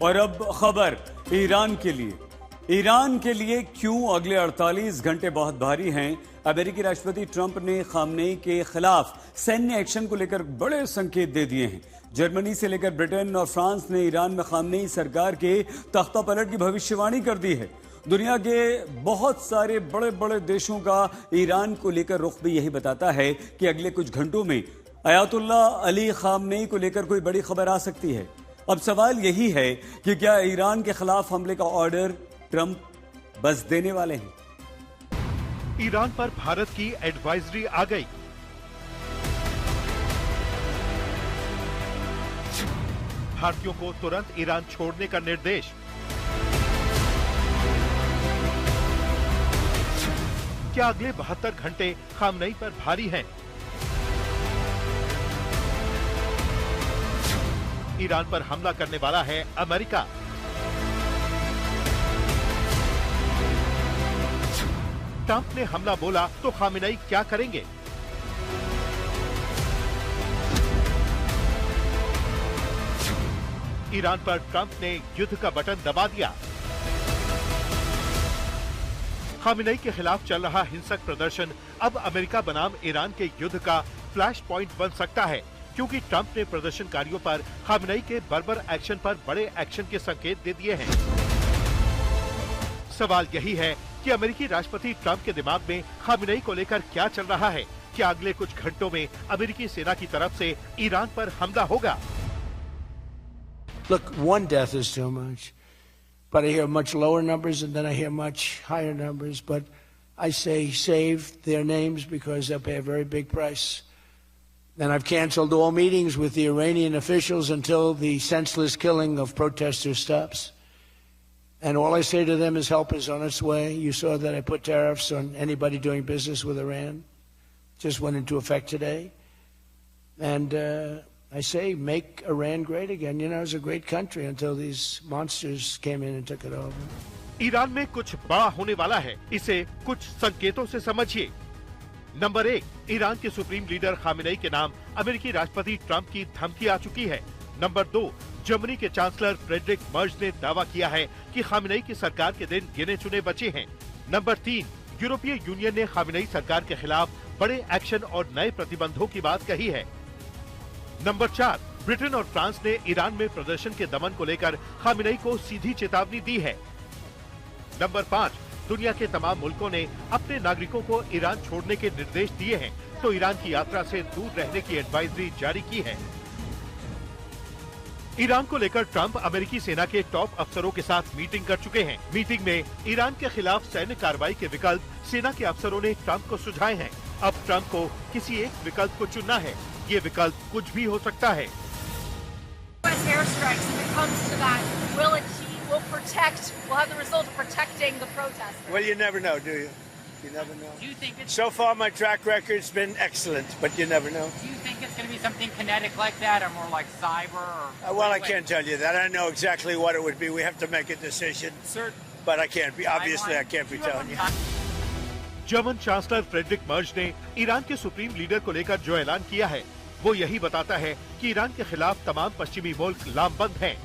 और अब खबर ईरान के लिए। ईरान के लिए क्यों अगले 48 घंटे बहुत भारी हैं? अमेरिकी राष्ट्रपति ट्रंप ने खामनेई के खिलाफ सैन्य एक्शन को लेकर बड़े संकेत दे दिए हैं। जर्मनी से लेकर ब्रिटेन और फ्रांस ने ईरान में खामनेई सरकार के तख्तापलट की भविष्यवाणी कर दी है। दुनिया के बहुत सारे बड़े बड़े देशों का ईरान को लेकर रुख भी यही बताता है कि अगले कुछ घंटों में अयातुल्ला अली खामनेई को लेकर कोई बड़ी खबर आ सकती है। अब सवाल यही है कि क्या ईरान के खिलाफ हमले का ऑर्डर ट्रंप बस देने वाले हैं? ईरान पर भारत की एडवाइजरी आ गई। भारतीयों को तुरंत ईरान छोड़ने का निर्देश। क्या अगले 72 घंटे खामनेई पर भारी हैं? ईरान पर हमला करने वाला है अमेरिका। ट्रंप ने हमला बोला तो खामेनेई क्या करेंगे? ईरान पर ट्रंप ने युद्ध का बटन दबा दिया। खामेनेई के खिलाफ चल रहा हिंसक प्रदर्शन अब अमेरिका बनाम ईरान के युद्ध का फ्लैश पॉइंट बन सकता है, क्योंकि ट्रंप ने प्रदर्शनकारियों पर खामेनेई के बर्बर एक्शन पर बड़े एक्शन के संकेत दे दिए हैं। सवाल यही है कि अमेरिकी राष्ट्रपति ट्रंप के दिमाग में खामेनेई को लेकर क्या चल रहा है। क्या अगले कुछ घंटों में अमेरिकी सेना की तरफ से ईरान पर हमला होगा? Look, one death is too much, but I hear much lower numbers and then I hear much higher numbers. But I say save their names because they'll pay a very big price. And I've canceled all meetings with the Iranian officials until the senseless killing of protesters stops. And all I say to them is help is on its way. You saw that I put tariffs on anybody doing business with Iran. Just went into effect today. And I say make Iran great again. You know, it was a great country until these monsters came in and took it over. Iran में कुछ बड़ा होने वाला है, इसे कुछ संकेतों से समझिए। नंबर 1, ईरान के सुप्रीम लीडर खामेनेई के नाम अमेरिकी राष्ट्रपति ट्रंप की धमकी आ चुकी है। नंबर 2, जर्मनी के चांसलर फ्रेडरिक मर्ज ने दावा किया है कि खामेनेई की सरकार के दिन गिने चुने बचे हैं। नंबर 3, यूरोपीय यूनियन ने खामेनेई सरकार के खिलाफ बड़े एक्शन और नए प्रतिबंधों की बात कही है। नंबर 4, ब्रिटेन और फ्रांस ने ईरान में प्रदर्शन के दमन को लेकर खामेनेई को सीधी चेतावनी दी है। नंबर 5, दुनिया के तमाम मुल्कों ने अपने नागरिकों को ईरान छोड़ने के निर्देश दिए हैं, तो ईरान की यात्रा से दूर रहने की एडवाइजरी जारी की है। ईरान को लेकर ट्रंप अमेरिकी सेना के टॉप अफसरों के साथ मीटिंग कर चुके हैं। मीटिंग में ईरान के खिलाफ सैन्य कार्रवाई के विकल्प सेना के अफसरों ने ट्रंप को सुझाए हैं। अब ट्रंप को किसी एक विकल्प को चुनना है। ये विकल्प कुछ भी हो सकता है। We'll have the result of protecting the protesters. Well, you never know, do you? You never know. Do you think it's... So far, my track record's been excellent, but you never know. Do you think it's going to be something kinetic like that, or more like cyber? Or well, I can't tell you that. I know exactly what it would be. We have to make a decision. But I can't be. Obviously, I can't be telling you. German chancellor Friedrich Merz ने Iran के supreme leader को लेकर जो ऐलान किया है, वो यही बताता है कि ईरान के खिलाफ तमाम पश्चिमी मुल्क लामबंद हैं।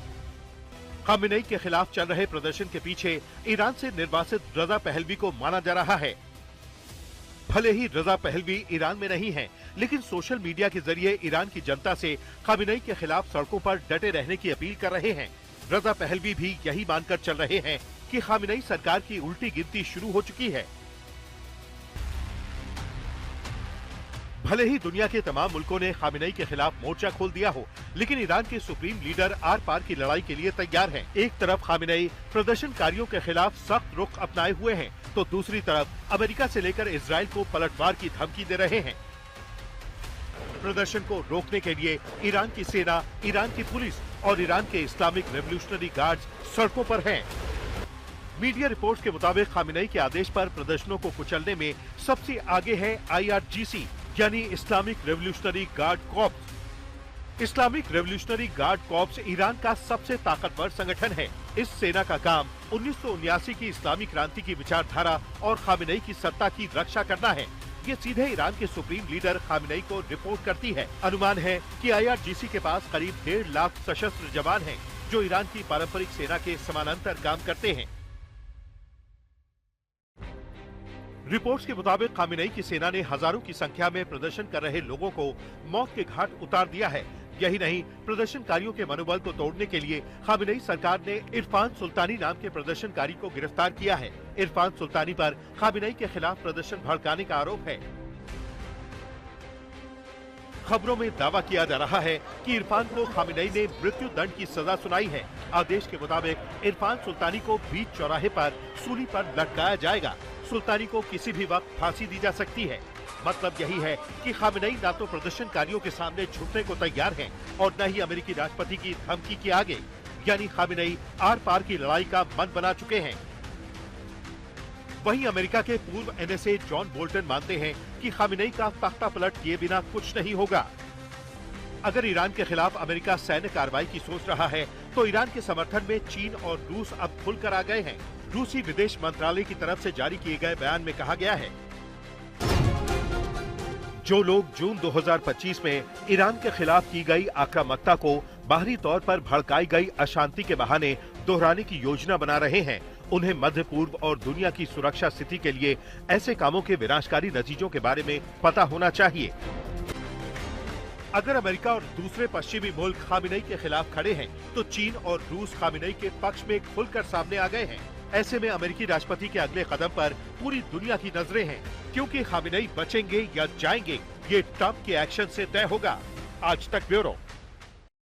खामेनेई के खिलाफ चल रहे प्रदर्शन के पीछे ईरान से निर्वासित रजा पहलवी को माना जा रहा है। भले ही रजा पहलवी ईरान में नहीं है, लेकिन सोशल मीडिया के जरिए ईरान की जनता से खामेनेई के खिलाफ सड़कों पर डटे रहने की अपील कर रहे हैं। रजा पहलवी भी यही मानकर चल रहे हैं कि खामेनेई सरकार की उल्टी गिनती शुरू हो चुकी है। भले ही दुनिया के तमाम मुल्कों ने खामेनेई के खिलाफ मोर्चा खोल दिया हो, लेकिन ईरान के सुप्रीम लीडर आर पार की लड़ाई के लिए तैयार हैं। एक तरफ खामेनेई प्रदर्शनकारियों के खिलाफ सख्त रुख अपनाए हुए हैं, तो दूसरी तरफ अमेरिका से लेकर इजराइल को पलटवार की धमकी दे रहे हैं। प्रदर्शन को रोकने के लिए ईरान की सेना, ईरान की पुलिस और ईरान के इस्लामिक रेवोल्यूशनरी गार्ड्स सड़कों पर हैं। मीडिया रिपोर्ट्स के मुताबिक खामेनेई के आदेश पर प्रदर्शनों को कुचलने में सबसे आगे है IRGC, यानी Islamic revolutionary guard corps. Islamic revolutionary guard corps Iran का सबसे ताकतवर संगठन है। इस सेना का काम 1979 की इस्लामी क्रांति की विचारधारा और खामेनेई की सत्ता की रक्षा करना है। ये सीधे ईरान के सुप्रीम लीडर खामेनेई को रिपोर्ट करती है। अनुमान है कि IRGC के पास करीब 1.5 लाख सशस्त्र जवान हैं। जो ईरान की पारंपरिक सेना के समानांतर काम करते हैं। रिपोर्ट्स के मुताबिक खामेनेई की सेना ने हजारों की संख्या में प्रदर्शन कर रहे लोगों को मौत के घाट उतार दिया है। यही नहीं, प्रदर्शनकारियों के मनोबल को तोड़ने के लिए खामेनेई सरकार ने इरफान सुल्तानी नाम के प्रदर्शनकारी को गिरफ्तार किया है। इरफान सुल्तानी पर खामेनेई के खिलाफ प्रदर्शन भड़काने का आरोप है। खबरों में दावा किया जा रहा है कि इरफान को खामेनेई ने मृत्यु दंड की सजा सुनाई है। आदेश के मुताबिक इरफान सुल्तानी को बीच चौराहे पर सूली पर लटकाया जाएगा। सुल्तानी को किसी भी वक्त फांसी दी जा सकती है। मतलब यही है कि खामेनेई ना तो प्रदर्शनकारियों के सामने झुकने को तैयार हैं और न ही अमेरिकी राष्ट्रपति की धमकी के आगे। यानी खामेनेई आर पार की लड़ाई का मन बना चुके हैं। वहीं अमेरिका के पूर्व NSA जॉन बोल्टन मानते हैं कि खामेनेई का तख्ता पलट किए बिना कुछ नहीं होगा। अगर ईरान के खिलाफ अमेरिका सैन्य कार्रवाई की सोच रहा है तो ईरान के समर्थन में चीन और रूस अब खुलकर आ गए हैं। रूसी विदेश मंत्रालय की तरफ से जारी किए गए बयान में कहा गया है, जो लोग जून 2025 में ईरान के खिलाफ की गई आक्रामकता को बाहरी तौर पर भड़काई गई अशांति के बहाने दोहराने की योजना बना रहे हैं, उन्हें मध्य पूर्व और दुनिया की सुरक्षा स्थिति के लिए ऐसे कामों के विनाशकारी नतीजों के बारे में पता होना चाहिए। अगर अमेरिका और दूसरे पश्चिमी मुल्क खामेनेई के खिलाफ खड़े हैं, तो चीन और रूस खामेनेई के पक्ष में खुलकर सामने आ गए हैं। ऐसे में अमेरिकी राष्ट्रपति के अगले कदम पर पूरी दुनिया की नजरें हैं, क्योंकि खामेनेई बचेंगे या जाएंगे, ये ट्रंप के एक्शन से तय होगा। आज तक ब्यूरो।